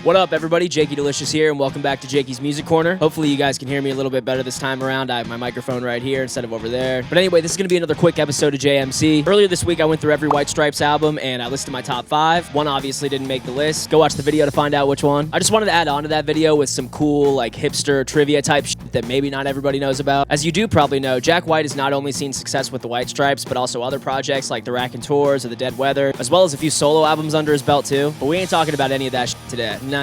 What up, everybody? JakeyDelicious here, and welcome back to Jakey's Music Corner. Hopefully you guys can hear me a little bit better this time around. I have my microphone right here instead of over there. But anyway, this is going to be another quick episode of JMC. Earlier this week, I went through every White Stripes album, and I listed my top 5. One obviously didn't make the list. Go watch the video to find out which one. I just wanted to add on to that video with some cool, like, hipster trivia type shit that maybe not everybody knows about. As you do probably know, Jack White has not only seen success with the White Stripes, but also other projects like the Raconteurs or the Dead Weather, as well as a few solo albums under his belt too. But we ain't talking about any of that shit today. No.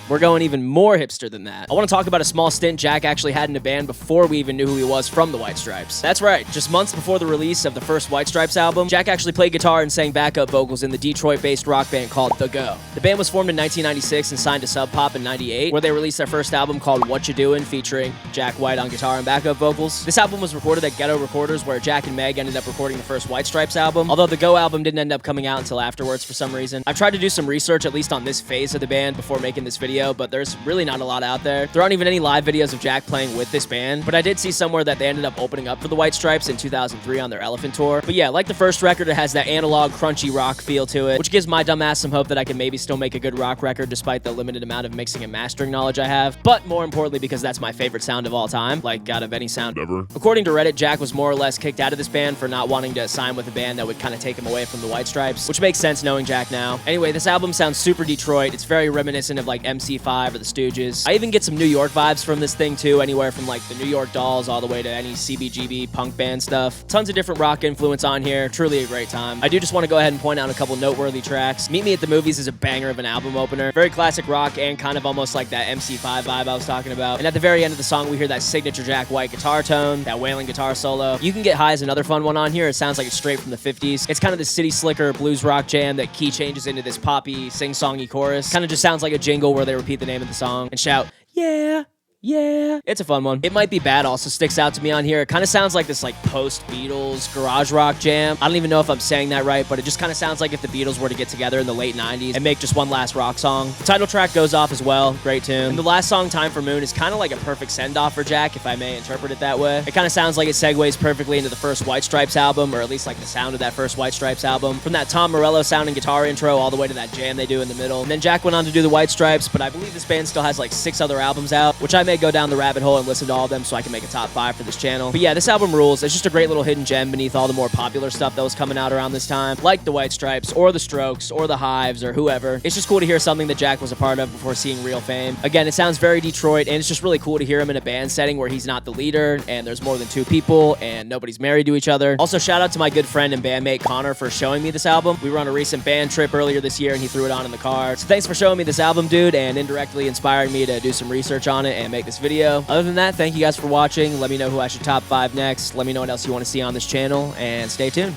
We're going even more hipster than that. I want to talk about a small stint Jack actually had in a band before we even knew who he was from the White Stripes. That's right, just months before the release of the first White Stripes album, Jack actually played guitar and sang backup vocals in the Detroit-based rock band called The Go. The band was formed in 1996 and signed to Sub Pop in 98, where they released their first album called What You Doin', featuring Jack White on guitar and backup vocals. This album was recorded at Ghetto Recorders, where Jack and Meg ended up recording the first White Stripes album, although the Go album didn't end up coming out until afterwards for some reason. I've tried to do some research, at least on this phase of the band, before making this video, but there's really not a lot out there. There aren't even any live videos of Jack playing with this band, but I did see somewhere that they ended up opening up for the White Stripes in 2003 on their Elephant tour. But yeah, like the first record, it has that analog, crunchy rock feel to it, which gives my dumb ass some hope that I can maybe still make a good rock record despite the limited amount of mixing and mastering knowledge I have, but more importantly because that's my favorite sound of all time, like out of any sound ever. According to Reddit, Jack was more or less kicked out of this band for not wanting to sign with a band that would kind of take him away from the White Stripes, which makes sense knowing Jack now. Anyway, this album sounds super Detroit. It's very reminiscent of like MC5 or the Stooges. I even get some New York vibes from this thing too, anywhere from like the New York Dolls all the way to any CBGB punk band stuff. Tons of different rock influence on here. Truly a great time. I do just want to go ahead and point out a couple noteworthy tracks. Meet Me at the Movies is a banger of an album opener. Very classic rock and kind of almost like that MC5 vibe I was talking about. And at the very end of the song, we hear that signature Jack White guitar tone, that wailing guitar solo. You Can Get High is another fun one on here. It sounds like it's straight from the 50s. It's kind of this city slicker blues rock jam that key changes into this poppy, sing-songy chorus. Kind of just sounds like a jingle where they repeat the name of the song and shout, "Yeah. Yeah, it's a fun one. It Might Be Bad also sticks out to me on here. It kind of sounds like this like post-Beatles garage rock jam. I don't even know if I'm saying that right, but it just kind of sounds like if the Beatles were to get together in the late 90s and make just one last rock song. The title track goes off as well. Great tune. And the last song, Time for Moon, is kind of like a perfect send-off for Jack, if I may interpret it that way. It kind of sounds like it segues perfectly into the first White Stripes album, or at least like the sound of that first White Stripes album. From that Tom Morello sounding guitar intro all the way to that jam they do in the middle. And then Jack went on to do the White Stripes, but I believe this band still has like 6 other albums out, which I may go down the rabbit hole and listen to all of them so I can make a top 5 for this channel. But yeah, this album rules. It's just a great little hidden gem beneath all the more popular stuff that was coming out around this time, like the White Stripes, or the Strokes, or the Hives, or whoever. It's just cool to hear something that Jack was a part of before seeing real fame. Again, it sounds very Detroit, and it's just really cool to hear him in a band setting where he's not the leader, and there's more than 2 people, and nobody's married to each other. Also, shout out to my good friend and bandmate Connor for showing me this album. We were on a recent band trip earlier this year, and he threw it on in the car. So thanks for showing me this album, dude, and indirectly inspiring me to do some research on it and make this video. Other than that, thank you guys for watching. Let me know who I should top 5 next. Let me know what else you want to see on this channel, and stay tuned.